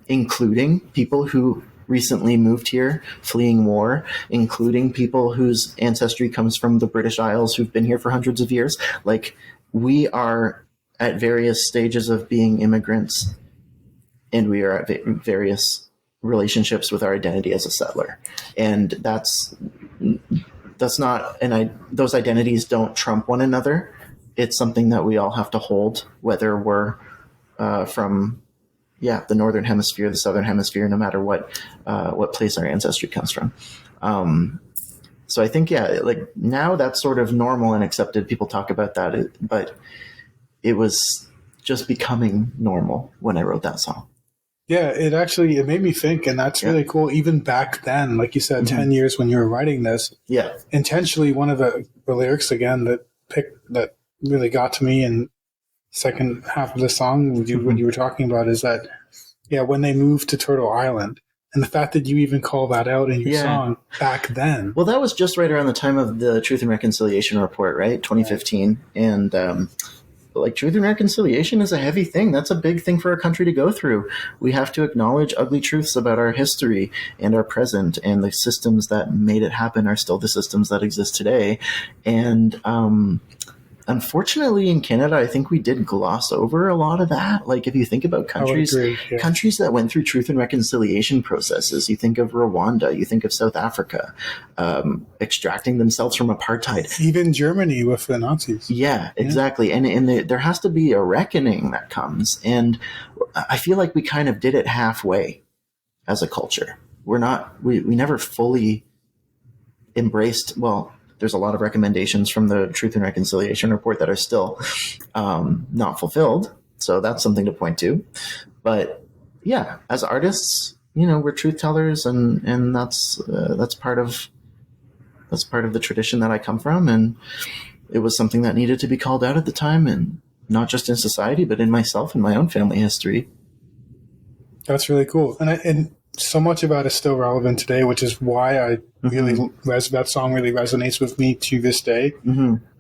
including people who recently moved here fleeing war, including people whose ancestry comes from the British Isles who've been here for hundreds of years. Like, we are at various stages of being immigrants, and we are at various relationships with our identity as a settler. And that's not, and those identities don't trump one another. It's something that we all have to hold, whether we're from the Northern Hemisphere, the Southern Hemisphere, no matter what place our ancestry comes from. So I think, like now that's sort of normal and accepted. People talk about that, but it was just becoming normal when I wrote that song. Yeah, it made me think, and that's really cool. Even back then, like you said, 10 years when you were writing this, intentionally, one of the lyrics again that really got to me in second half of the song, what you were talking about, is that, when they moved to Turtle Island, and the fact that you even call that out in your song back then. Well, that was just right around the time of the Truth and Reconciliation Report, right? 2015. Right. And like, truth and reconciliation is a heavy thing. That's a big thing for our country to go through. We have to acknowledge ugly truths about our history and our present, and the systems that made it happen are still the systems that exist today. And unfortunately, in Canada, I think we did gloss over a lot of that. Like, if you think about countries, countries that went through truth and reconciliation processes, you think of Rwanda, you think of South Africa, extracting themselves from apartheid. Even Germany with the Nazis. Yeah, exactly. And there has to be a reckoning that comes. And I feel like we kind of did it halfway as a culture. We never fully embraced, well, there's a lot of recommendations from the Truth and Reconciliation Report that are still not fulfilled. So that's something to point to. But yeah, as artists, we're truth tellers, and that's part of the tradition that I come from. And it was something that needed to be called out at the time, and not just in society, but in myself and my own family history. That's really cool. And so much of that is still relevant today, which is why I really that song really resonates with me to this day.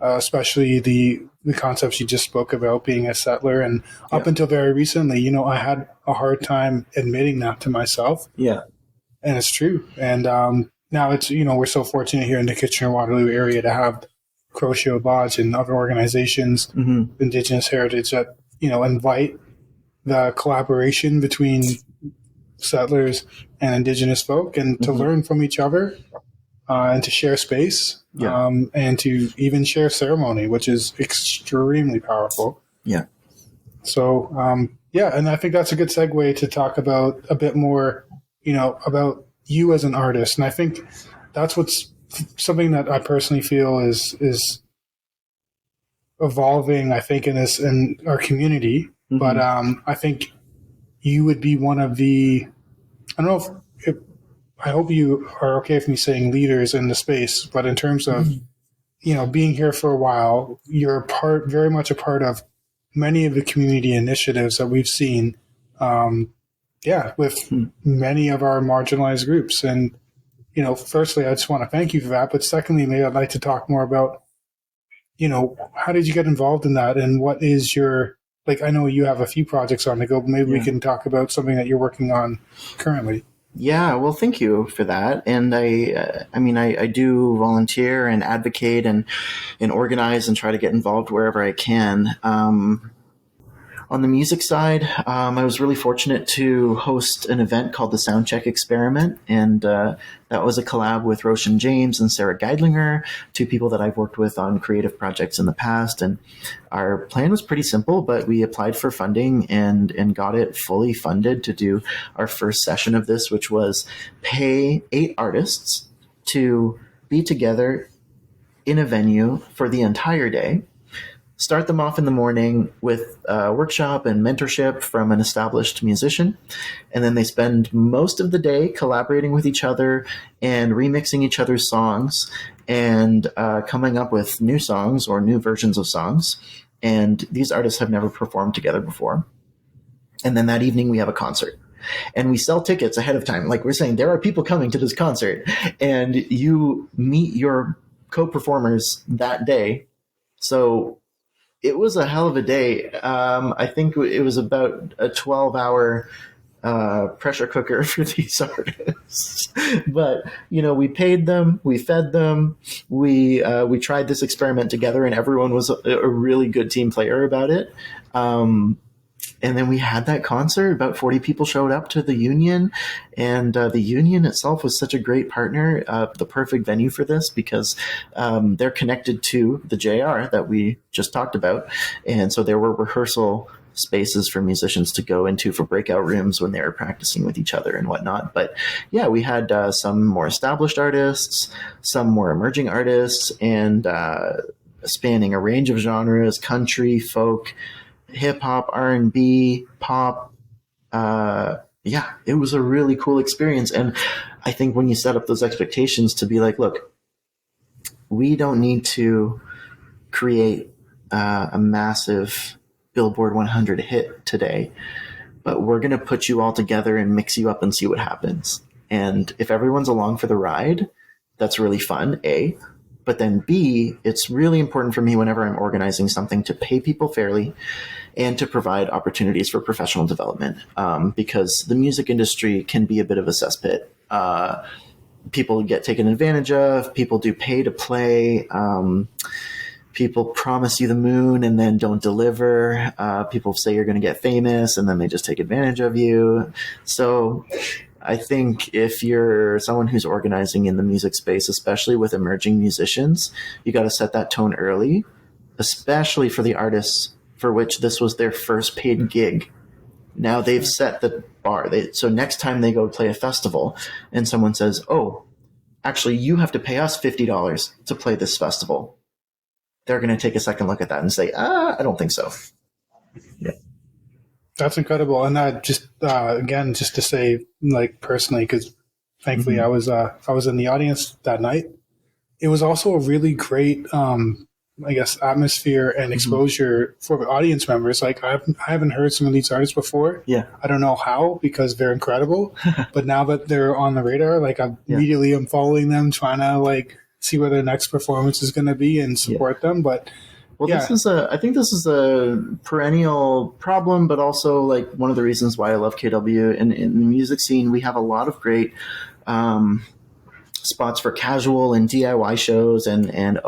Especially the concepts you just spoke about, being a settler, and up until very recently, I had a hard time admitting that to myself. Yeah, and it's true. And now it's we're so fortunate here in the Kitchener-Waterloo area to have Crochet Lodge and other organizations, Indigenous heritage, that invite the collaboration between settlers and Indigenous folk, and to learn from each other, and to share space, and to even share ceremony, which is extremely powerful. Yeah. So, and I think that's a good segue to talk about a bit more, about you as an artist. And I think that's what's something that I personally feel is evolving, I think, in our community. But I think you would be one of the, I don't know if I hope you are okay with me saying leaders in the space, but in terms of, being here for a while, you're very much a part of many of the community initiatives that we've seen, with many of our marginalized groups. And, firstly, I just want to thank you for that. But secondly, maybe I'd like to talk more about, how did you get involved in that, and what is your, I know you have a few projects on the go, but maybe we can talk about something that you're working on currently. Yeah, well, thank you for that. And I do volunteer and advocate and organize and try to get involved wherever I can. On the music side, I was really fortunate to host an event called the Soundcheck Experiment, and that was a collab with Roshan James and Sarah Geidlinger, two people that I've worked with on creative projects in the past. And our plan was pretty simple, but we applied for funding and got it fully funded to do our first session of this, which was pay 8 artists to be together in a venue for the entire day. Start them off in the morning with a workshop and mentorship from an established musician. And then they spend most of the day collaborating with each other and remixing each other's songs and coming up with new songs or new versions of songs. And these artists have never performed together before. And then that evening we have a concert. And we sell tickets ahead of time. Like we're saying, there are people coming to this concert, and you meet your co-performers that day. So it was a hell of a day. I think it was about a 12-hour pressure cooker for these artists. But, we paid them, we fed them, we tried this experiment together, and everyone was a really good team player about it. And then we had that concert. About 40 people showed up to the Union, and the Union itself was such a great partner, the perfect venue for this, because they're connected to the JR that we just talked about. And so there were rehearsal spaces for musicians to go into for breakout rooms when they were practicing with each other and whatnot. But yeah, we had some more established artists, some more emerging artists, and spanning a range of genres: country, folk, hip hop, R&B, pop. It was a really cool experience. And I think when you set up those expectations to be like, look, we don't need to create a massive Billboard 100 hit today, but we're going to put you all together and mix you up and see what happens. And if everyone's along for the ride, that's really fun, A. But then B, it's really important for me whenever I'm organizing something to pay people fairly and to provide opportunities for professional development, because the music industry can be a bit of a cesspit. People get taken advantage of. People do pay to play. people promise you the moon and then don't deliver. People say you're going to get famous and then they just take advantage of you. So I think if you're someone who's organizing in the music space, especially with emerging musicians, you got to set that tone early, especially for the artists for which this was their first paid gig. Now they've set the bar. So next time they go play a festival and someone says, oh, actually, you have to pay us $50 to play this festival, they're going to take a second look at that and say, I don't think so. Yeah. That's incredible. And that just, again, just to say, like, personally, because thankfully I was in the audience that night. It was also a really great, I guess, atmosphere and exposure for the audience members. Like, I haven't heard some of these artists before. Yeah. I don't know how, because they're incredible. But now that they're on the radar, like, I immediately am following them, trying to, like, see where their next performance is going to be and support them. But I think this is a perennial problem, but also like one of the reasons why I love KW. In the music scene, we have a lot of great spots for casual and DIY shows and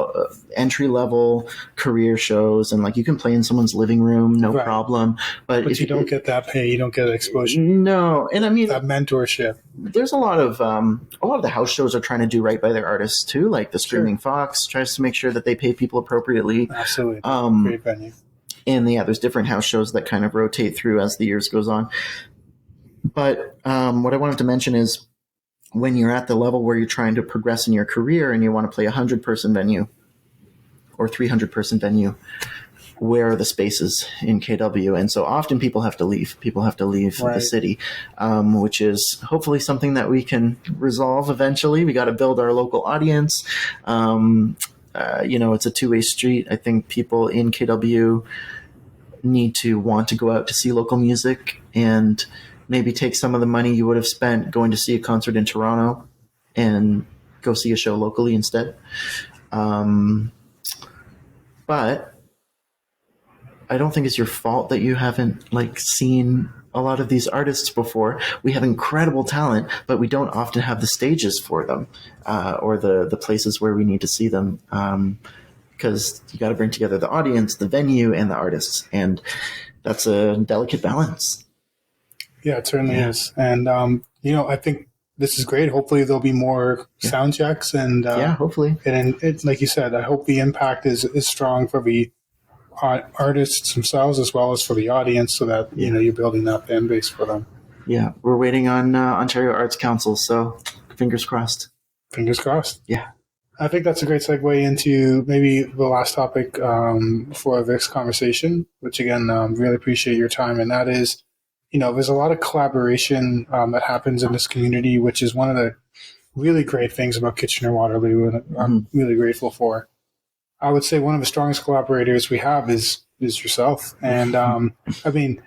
entry level career shows, and like you can play in someone's living room, no problem. But if you don't get that pay, you don't get exposure. No, and I mean that mentorship. There's a lot of the house shows are trying to do right by their artists too. Like the Screaming Fox tries to make sure that they pay people appropriately. Absolutely, great venue. And there's different house shows that kind of rotate through as the years goes on. But what I wanted to mention is, when you're at the level where you're trying to progress in your career and you want to play a 100-person venue or 300-person venue, where are the spaces in KW? And so often people have to leave. People have to leave the city, which is hopefully something that we can resolve eventually. We got to build our local audience. It's a two-way street. I think people in KW need to want to go out to see local music and maybe take some of the money you would have spent going to see a concert in Toronto and go see a show locally instead. But I don't think it's your fault that you haven't like seen a lot of these artists before. We have incredible talent, but we don't often have the stages for them or the places where we need to see them, because you got to bring together the audience, the venue, and the artists. And that's a delicate balance. Yeah, it certainly is. And, I think this is great. Hopefully there'll be more sound checks. And hopefully. And it's like you said, I hope the impact is strong for the artists themselves as well as for the audience, so that, you're building that fan base for them. Yeah, we're waiting on Ontario Arts Council, so fingers crossed. Fingers crossed. Yeah. I think that's a great segue into maybe the last topic for this conversation, which again, really appreciate your time. And that is, there's a lot of collaboration that happens in this community, which is one of the really great things about Kitchener-Waterloo, and I'm really grateful for. I would say one of the strongest collaborators we have is yourself. And I mean,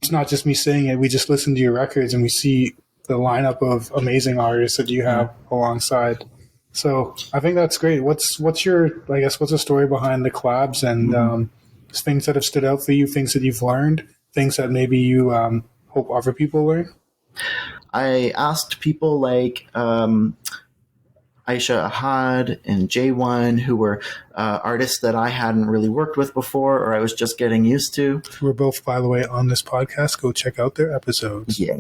it's not just me saying it. We just listen to your records and we see the lineup of amazing artists that you have alongside. So I think that's great. What's the story behind the collabs and things that have stood out for you, things that you've learned, things that maybe you hope other people learn? I asked people like Aisha Ahad and J1, who were artists that I hadn't really worked with before or I was just getting used to. We're both, by the way, on this podcast. Go check out their episodes. Yeah.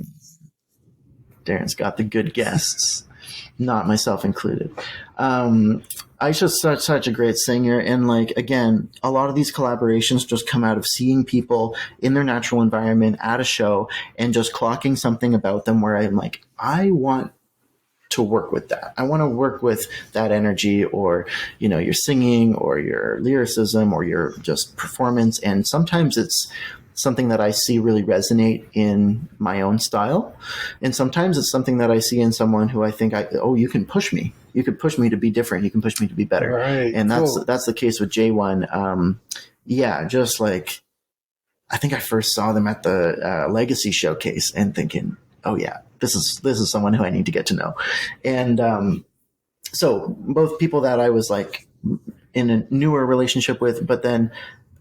Darren's got the good guests, not myself included. Aisha's such a great singer. And like, again, a lot of these collaborations just come out of seeing people in their natural environment at a show and just clocking something about them where I'm like, I want to work with that. I want to work with that energy, or, your singing or your lyricism or your just performance. And sometimes it's something that I see really resonate in my own style. And sometimes it's something that I see in someone who I think, you can push me. You could push me to be different. You can push me to be better. Right. And that's the case with J1. Just like, I think I first saw them at the Legacy Showcase and thinking, oh yeah, this is someone who I need to get to know. And so both people that I was like in a newer relationship with, but then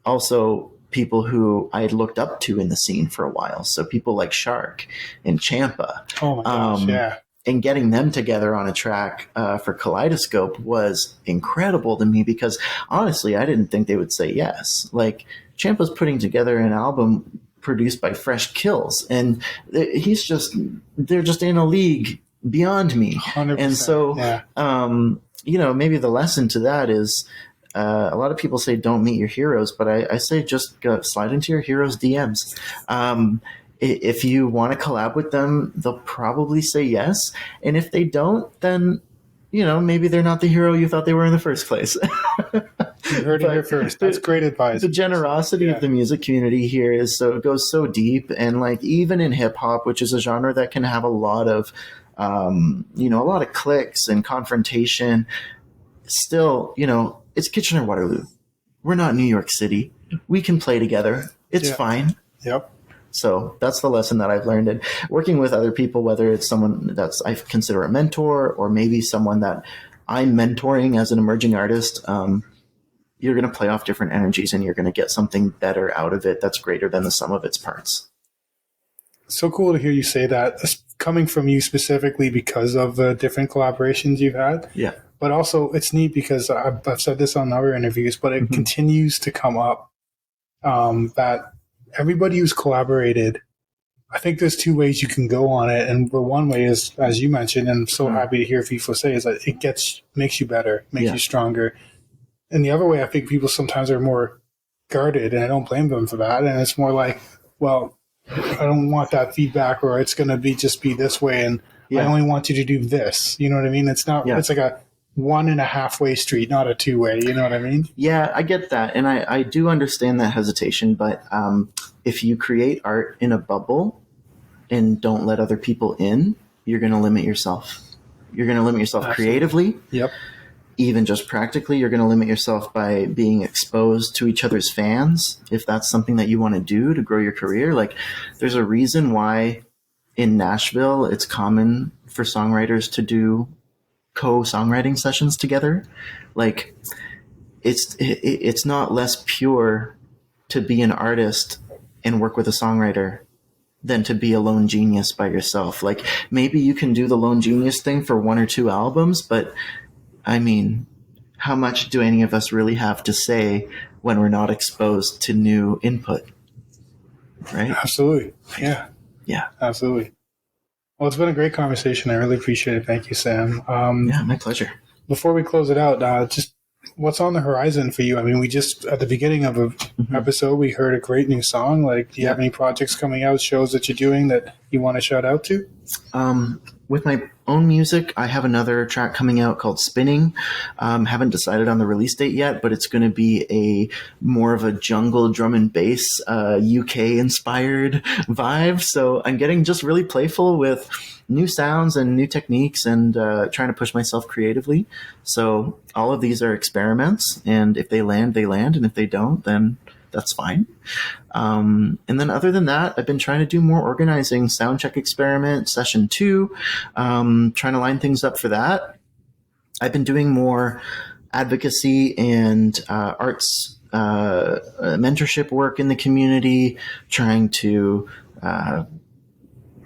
also people who I had looked up to in the scene for a while. So people like Shark and Champa. Oh my gosh, yeah. and getting them together on a track for Kaleidoscope was incredible to me, because honestly, I didn't think they would say yes. Like, Ciampa's putting together an album produced by Fresh Kills, and they're just in a league beyond me. 100%, and so, yeah. Maybe the lesson to that is, a lot of people say don't meet your heroes, but I say just go slide into your heroes' DMs. If you want to collab with them, they'll probably say yes. And if they don't, then, maybe they're not the hero you thought they were in the first place. You heard it here first. That's great advice. The generosity of the music community here it goes so deep. And like, even in hip hop, which is a genre that can have a lot of, a lot of cliques and confrontation, still, it's Kitchener-Waterloo. We're not New York City. We can play together. It's fine. Yep. So that's the lesson that I've learned. And working with other people, whether it's someone that's I consider a mentor, or maybe someone that I'm mentoring as an emerging artist, you're going to play off different energies, and you're going to get something better out of it that's greater than the sum of its parts. So cool to hear you say that. It's coming from you specifically because of the different collaborations you've had. Yeah. But also, it's neat because I've said this on other interviews, but it continues to come up that everybody who's collaborated, I think there's two ways you can go on it. And the one way is, as you mentioned, and I'm so happy to hear people say, is that it makes you better, makes you stronger. And the other way, I think people sometimes are more guarded, and I don't blame them for that. And it's more like, well, I don't want that feedback, or it's going to be this way, and I only want you to do this. You know what I mean? It's not. It's like a 1.5 way street, not a 2-way. You know what I mean? Yeah, I get that, and I do understand that hesitation. But if you create art in a bubble and don't let other people in, you're going to limit yourself. You're going to limit yourself creatively. Yep. Even just practically, you're going to limit yourself by being exposed to each other's fans. If that's something that you want to do to grow your career, like, there's a reason why in Nashville it's common for songwriters to do co-songwriting sessions together. Like, it's not less pure to be an artist and work with a songwriter than to be a lone genius by yourself. Like, maybe you can do the lone genius thing for 1 or 2 albums, but I mean, how much do any of us really have to say when we're not exposed to new input? Right? Absolutely. Yeah. Yeah. Absolutely. Well, it's been a great conversation. I really appreciate it. Thank you, Sam. Yeah, my pleasure. Before we close it out, just what's on the horizon for you? I mean, we just, at the beginning of an episode, we heard a great new song. Like, do you have any projects coming out, shows that you're doing that you want to shout out to? With my own music, I have another track coming out called Spinning. Haven't decided on the release date yet, but it's going to be a more of a jungle drum and bass, UK inspired vibe. So I'm getting just really playful with new sounds and new techniques, and trying to push myself creatively. So all of these are experiments, and if they land, they land. And if they don't, then that's fine. And then other than that, I've been trying to do more organizing, soundcheck experiment, session 2, trying to line things up for that. I've been doing more advocacy and arts mentorship work in the community, trying to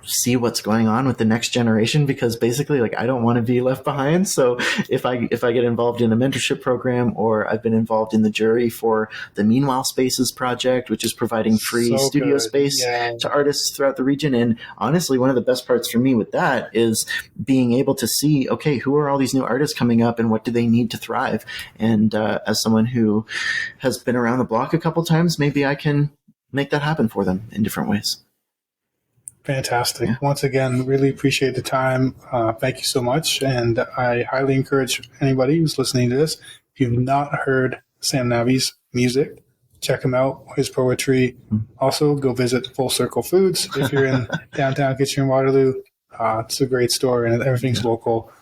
see what's going on with the next generation, because basically, like, I don't want to be left behind. So if I get involved in a mentorship program, or I've been involved in the jury for the Meanwhile Spaces project, which is providing free studio space to artists throughout the region. And honestly, one of the best parts for me with that is being able to see, okay, who are all these new artists coming up, and what do they need to thrive? And as someone who has been around the block a couple times, maybe I can make that happen for them in different ways. Fantastic. Yeah. Once again, really appreciate the time. Thank you so much. And I highly encourage anybody who's listening to this, if you've not heard Sam Nabi's music, check him out, his poetry. Also, go visit Full Circle Foods if you're in downtown Kitchener-Waterloo. It's a great store, and everything's local.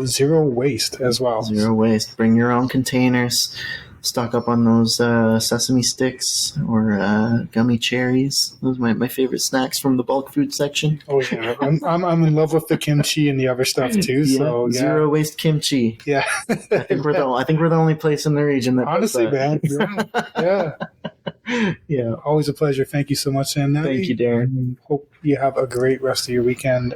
Zero waste as well. Zero waste. Bring your own containers. Stock up on those sesame sticks or gummy cherries. Those are my favorite snacks from the bulk food section. Oh yeah, I'm in love with the kimchi and the other stuff too. Yeah, so zero waste kimchi. Yeah, I think we're the only place in the region that honestly, man. Yeah. Always a pleasure. Thank you so much, Sam. Thank you, Darren. Hope you have a great rest of your weekend.